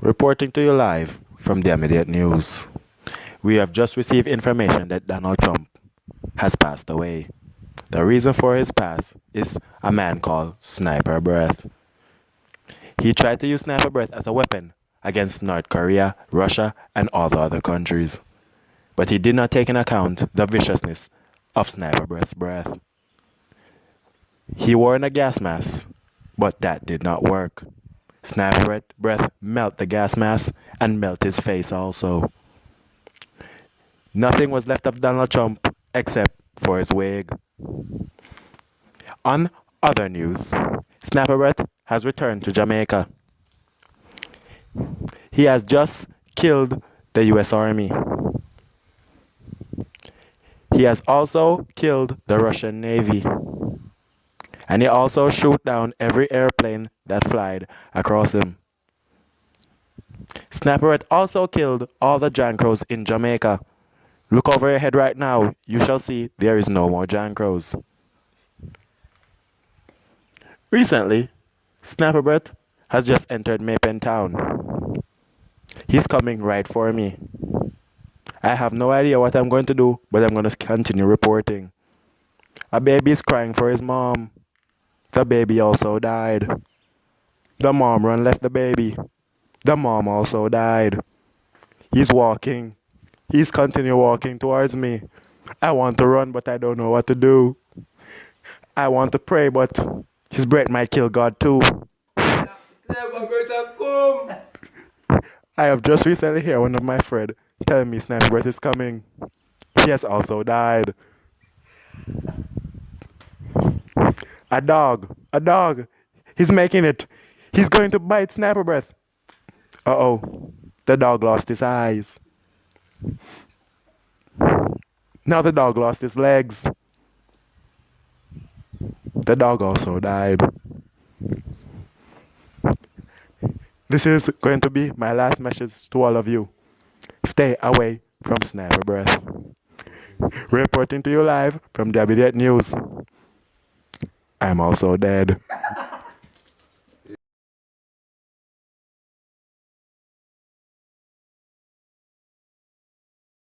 Reporting to you live from the immediate news. We have just received information that Donald Trump has passed away. The reason for his pass is a man called Sniper Breath. He tried to use Sniper Breath as a weapon against North Korea, Russia, and all the other countries. But he did not take into account the viciousness of Sniper Breath's breath. He wore a gas mask, but that did not work. Sniper Breath melt the gas mask and melt his face also. Nothing was left of Donald Trump except for his wig. On other news, Sniper Breath has returned to Jamaica. He has just killed the US Army. He has also killed the Russian Navy. And he also shoot down every airplane that flied across him. Sniper Breath also killed all the Jankros in Jamaica. Look over your head right now. You shall see there is no more Jankros. Recently, Sniper Breath has just entered Mapen Town. He's coming right for me. I have no idea what I'm going to do, but I'm going to continue reporting. A baby is crying for his mom. The baby also died. The mom run left the baby. The mom also died. He's walking. He's continue walking towards me. I want to run, but I don't know what to do. I want to pray, but his breath might kill God too. I have just recently heard one of my friends telling me Sniper Breath is coming. He has also died. A dog. A dog. He's making it. He's going to bite Sniper Breath. Uh-oh. The dog lost his eyes. Now the dog lost his legs. The dog also died. This is going to be my last message to all of you. Stay away from Sniper Breath. Reporting to you live from the immediate news. I'm also dead.